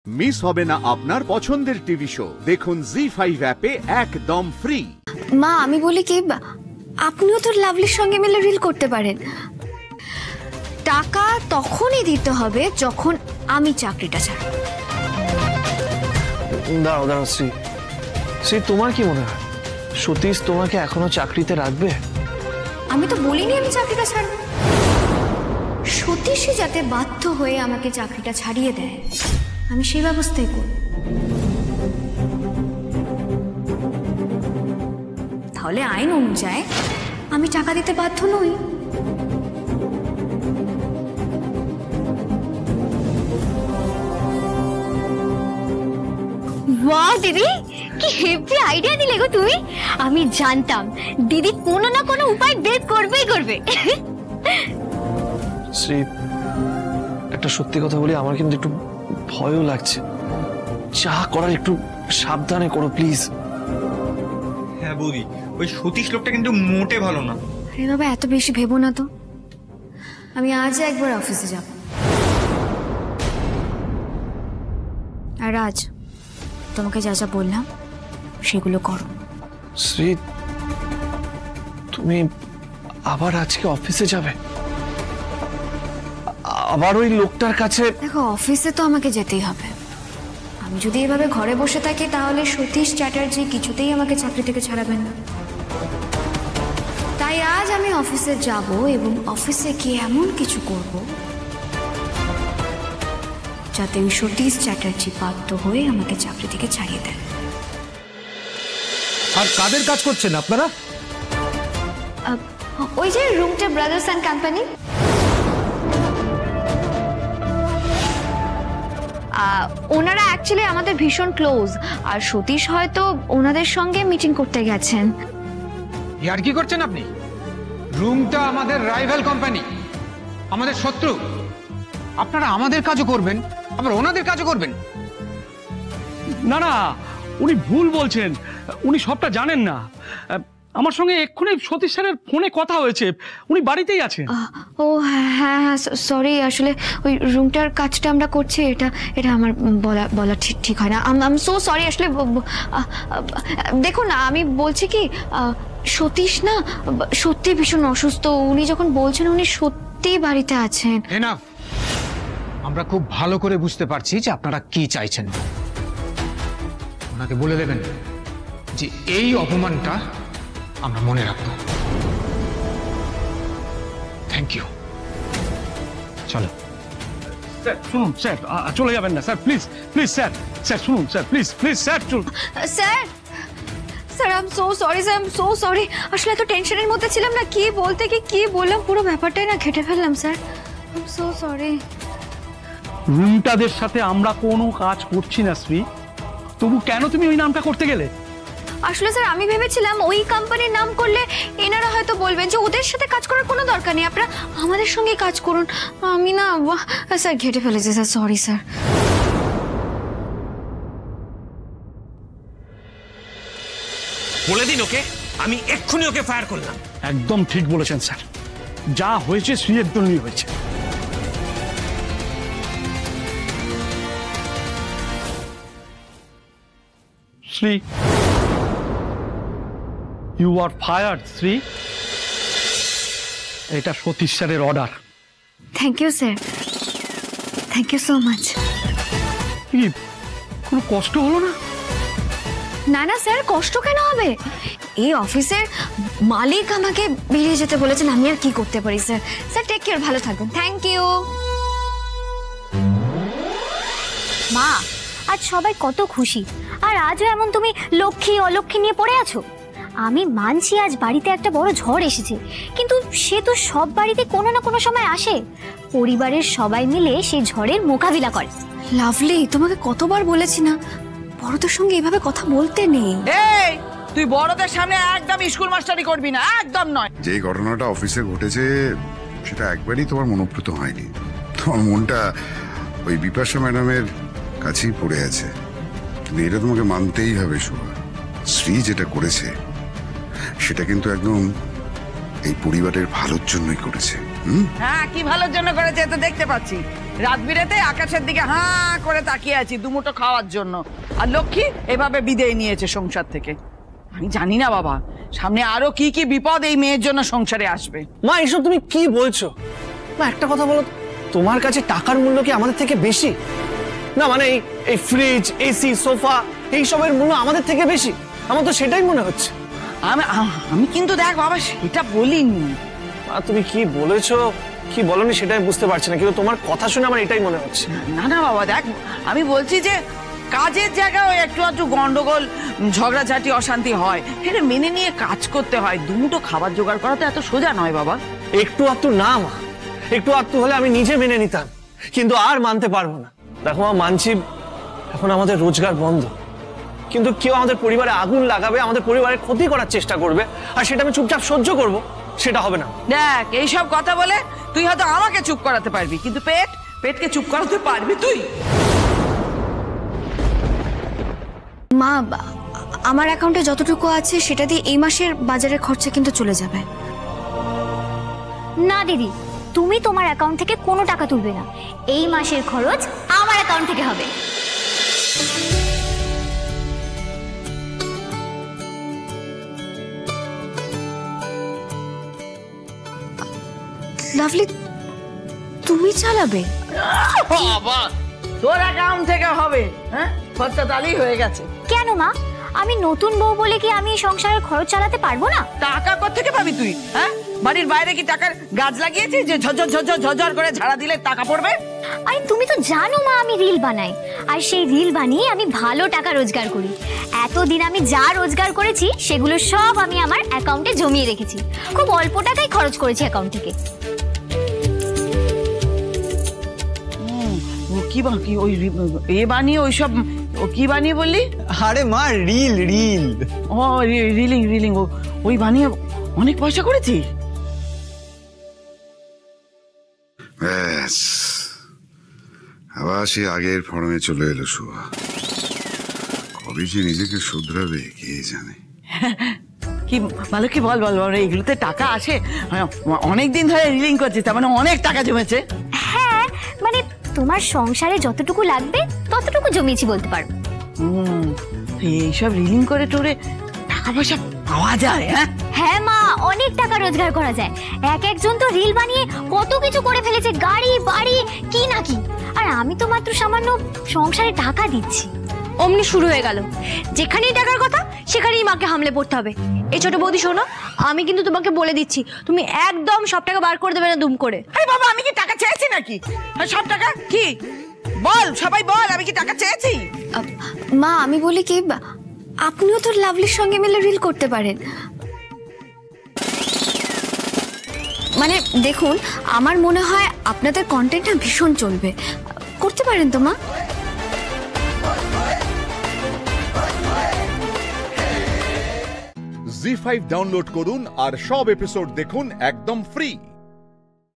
Miss হবে না আপনার পছন্দের টিভি শো। দেখুন জি5 অ্যাপে একদম ফ্রি। মা আমি বলি কি, আপনিও তো লাভলির সঙ্গে মিলে রিল করতে পারেন। টাকা তখনই দিতে হবে যখন আমি চাকরিটা ছাড়ব। দাঁড়াও দাঁড়াও শ্রী, শ্রী তোমার কি মনে হয় সতীশ তোমাকে এখনো চাকরিতে রাখবে? আমি তো বলিনি আমি চাকরিটা ছাড়ব। সতীশই যাতে বাধ্য হয়ে আমাকে চাকরিটা ছাড়িয়ে দেয়, আমি সেই ব্যবস্থাই করব। তাহলে আইন অনুযায়ী আমি টাকা দিতে বাধ্য নই। বাহ দিদি, কি হেভি আইডিয়া দিলে গো তুমি। আমি জানতাম দিদি কোনো না কোনো উপায় বের করবেই করবে। শ্রী, একটা সত্যি কথা বলি, আমার কিন্তু একটু ভয়ও লাগছে। যা করার একটু সাবধানে করো প্লিজ। হ্যাঁ বৌদি, ওই সতীশ লোকটা কিন্তু মোটে ভালো না। আরে বাবা এত বেশি ভেবো না তো। আমি আজ একবার অফিসে যাব, আর আজ তোমাকে যা যা বললাম সেগুলো করো। শ্রী, তুমি আবার আজকে অফিসে যাবে? আবার ওই লোকটার কাছে? দেখো অফিসে তো আমাকে যেতেই হবে। আমি যদি এভাবে ঘরে বসে থাকি তাহলে সতীশ চ্যাটার্জি কিছুতেই আমাকে চাকরি থেকে ছাড়াবেন না। তাই আজ আমি অফিসে যাব এবং অফিসে গিয়ে এমন কিছু করব যাতে ওই সতীশ চ্যাটার্জি বাধ্য হয়ে আমাকে চাকরি থেকে ছাড়িয়ে দেন। আর কাদের কাজ করছেন আপনারা? ওই যে রুমটা ব্রাদার্স অ্যান্ড কোম্পানি। ওনারা অ্যাকচুয়ালি আমাদের ভীষণ ক্লোজ, আর সতীশ হয়তো ওনাদের সঙ্গে মিটিং করতে গেছেন। ইয়ার কি করছেন আপনি? রুমটা আমাদের রাইভাল কোম্পানি, আমাদের শত্রু। আপনারা আমাদের কাজও করবেন আবার ওনাদের কাজও করবেন? না না, উনি ভুল বলছেন, উনি সবটা জানেন না। আমার সঙ্গে এক্ষুনি সতীশ স্যারের ফোনে কথা হয়েছে, উনি বাড়িতেই আছেন। ও হ্যাঁ হ্যাঁ, সরি, আসলে ওই রুমটার কাজটা আমরা করছি, এটা আমার বলা ঠিক হয় না। আম সো সরি। আসলে দেখুন না, আমি বলছি কি, সতীশ না সত্যি ভীষণ অসুস্থ। উনি যখন বলছেন উনি সত্যি বাড়িতে আছেন। এনাফ, আমরা খুব ভালো করে বুঝতে পারছি যে আপনারা কি চাইছেন। ওনাকে বলে দেবেন যে এই অপমানটা আমরা মনে রাখবো। Thank you. চলো স্যার শুনুন, স্যার চলে যাবেন না sir, please please sir, sir শুনুন sir, please please sir. Sir sir I am so sorry sir, I am so sorry. আসলে এত টেনশনের মধ্যে ছিলাম না, কি বলতে কি বললাম, পুরো ব্যাপারটাই না ঘেটে ফেললাম স্যার। I am so sorry. রুমটাদের সাথে আমরা কোনো কাজ করছি না শ্রী, তবু কেন তুমি ওই নামটা করতে গেলে? আসলে স্যার আমি ভেবেছিলাম ওই কোম্পানির নাম করলে এনারা হয়তো বলবেন যে ওদের সাথে কাজ করার কোনো দরকার নেই, আপনারা আমাদের সঙ্গে কাজ করুন। আমি না স্যার ঘেটে ফেলেছি স্যার, সরি স্যার। বলে দিন ওকে, আমি এক্ষুনি ওকে ফায়ার করলাম। একদম ঠিক বলেছেন স্যার, যা হয়েছে শ্রীয়ের জন্যই হয়েছে। Shri, you are fired Shri. এটা সতীশ স্যারের order. Thank you sir, thank you so much. কোনো কষ্ট হলো না? না না স্যার, কষ্ট কেন হবে? এই অফিসের মালিক আমাকে বেরিয়ে যেতে বলেছেন, আমি আর কি করতে পারি স্যার। স্যার টেক কেয়ার, ভালো থাকবেন। Thank you. মা আজ সবাই কত খুশি, আর আজও এমন তুমি লক্ষ্মী অলক্ষ্মী নিয়ে পড়ে আছো। আমি মানছি আজ বাড়িতে একটা বড় ঝড় এসেছে, কিন্তু সে তো সব বাড়িতে কোনো না কোনো সময় আসে। পরিবারের সবাই মিলে সেই ঝড়ের মোকাবিলা করে। লাভলি, তোমাকে কতবার বলেছি না বড়দের সঙ্গে এভাবে কথা বলতে নেই। এই তুই বড়দের সামনে একদম স্কুল মাস্টারি করবি না, একদম নয়। যে ঘটনাটা অফিসে ঘটেছে সেটা একবারই তোমার মনোপ্রত হয়নি। তোমার মনটা ওই বিপাশা ম্যাডামের কাছেই পড়ে আছে। কিন্তু এটা তোমাকে মানতেই হবে শুভা, শ্রী যেটা করেছে সেটা কিন্তু একদম এই পরিবারের ভালোর জন্যই করেছে। হ্যাঁ, কি ভালোর জন্য করেছে তো দেখতে পাচ্ছি। রাত বিরেতে আকাশের দিকে হাঁ করে তাকিয়ে আছি দুমুঠো খাওয়ার জন্য, আর লক্ষ্মী এভাবে বিদায় নিয়েছে সংসার থেকে। আমি জানি না বাবা, সামনে আরো কি কি বিপদ এই মেয়ের জন্য সংসারে আসবে। মা এসব তুমি কি বলছো? মা একটা কথা বলো, তোমার কাছে টাকার মূল্য কি আমাদের থেকে বেশি? না মানে এই ফ্রিজ, এসি, সোফা এইসবের মূল্য আমাদের থেকে বেশি? আমার তো সেটাই মনে হচ্ছে। আমি কিন্তু দেখ বাবা সেটা বলিনি। তুমি কি বলেছো কি বলনি সেটাই বুঝতে পারছি না, কিন্তু তোমার কথা শুনে আমার এটাই মনে হচ্ছে। না না বাবা দেখ, আমি বলছি যে কাজের জায়গায় একটু একটু গন্ডগোল, ঝগড়াঝাটি, অশান্তি হয়, এটা মেনে নিয়ে কাজ করতে হয়। দুমুঠো খাবার জোগাড় করা তো এত সোজা নয় বাবা। একটু আধটু না মা, একটু আধটু হলে আমি নিজে মেনে নিতাম, কিন্তু আর মানতে পারবো না। দেখো মা, মানছি এখন আমাদের রোজগার বন্ধ, কিন্তু কেউ আমাদের পরিবারে আগুন লাগাবে, আমাদের পরিবারের ক্ষতি করার চেষ্টা করবে, আর সেটা আমি চুপচাপ সহ্য করব, সেটা হবে না। দেখ এইসব কথা বলে তুই হয়তো আমাকে চুপ করাতে পারবি, কিন্তু পেটকে চুপ করাতে পারবি তুই? মা, আমার অ্যাকাউন্টে যতটুকু আছে সেটা দিয়ে এই মাসের বাজারের খরচা কিন্তু চলে যাবে। না দিদি, তুমি তোমার অ্যাকাউন্ট থেকে কোনো টাকা তুলবে না, এই মাসের খরচ আমার অ্যাকাউন্ট থেকে হবে। লাভলি, তুমি চালাবে? বাবা তোর অ্যাকাউন্ট থেকে হবে? হ্যাঁ, খরচা তাহলেই হয়ে গেছে। কেন মা, আমি নতুন বউ বলে কি আমি সংসারের খরচ চালাতে পারবো না? টাকা কোত্থেকে পাবি তুই? হ্যাঁ, বাড়ির বাইরে কি টাকার গাছ লাগিয়েছিস যে ঝরঝর ঝরঝর ঝরঝর করে ঝাড়া দিলে টাকা পড়বে? আরে তুমি তো জানো মা, আমি রিল বানাই, আর সেই রিল বানিয়ে আমি ভালো টাকা রোজগার করি। এতদিন আমি যা রোজগার করেছি সেগুলো সব আমি আমার অ্যাকাউন্টে জমিয়ে রেখেছি, খুব অল্প টাকাই খরচ করেছি অ্যাকাউন্ট থেকে। কি বাকি ওই এ বানিয়ে ওইসব কি বানিয়ে বললি? আরে মা, রিল। ও রিলিং ওই বানিয়ে অনেক পয়সা করেছি। ব্যাস, আবার সে আগের ফর্মে চলে এলো শুভা। কবে যে নিজেকে শুধরাবে কে জানে। কি ভালো, কি বল এগুলোতে টাকা আসে? অনেকদিন ধরে রিলিং করছিস, তার মানে অনেক টাকা জমেছে। হ্যাঁ, মানে তোমার সংসারে যতটুকু লাগবে ততটুকু জমিয়েছি বলতে পারো। এইসব রিলিং করে টোরে টাকা পয়সা পাওয়া যায়? হ্যাঁ মা, অনেক টাকা রোজগার করা যায়। একজন তো রিল বানিয়ে কত কিছু করে ফেলেছে, গাড়ি বাড়ি কি না কি, আর আমি তো মাত্র সামান্য সংসারে টাকা দিচ্ছি। অমনি শুরু হয়ে গেল, যেখানেই টাকার কথা সেখানেই মাকে হামলে পড়তে হবে। এই ছোট বৌদি শোনো, আমি কিন্তু তোমাকে বলে দিচ্ছি, তুমি একদম সব টাকা বার করে দেবে না দুম করে। আরে বাবা, আমি কি টাকা চেয়েছি নাকি? সব টাকা কি বল, সবাই বল, আমি কি টাকা চেয়েছি? মা আমি বলি কি, আপনিও তো লাভলির সঙ্গে মিলে রিল করতে পারেন। মানে দেখুন, আমার মনে হয় আপনাদের কন্টেন্টটা ভীষণ চলবে, করতে পারেন তো মা। জি5 ডাউনলোড করুন আর সব এপিসোড দেখুন একদম ফ্রি।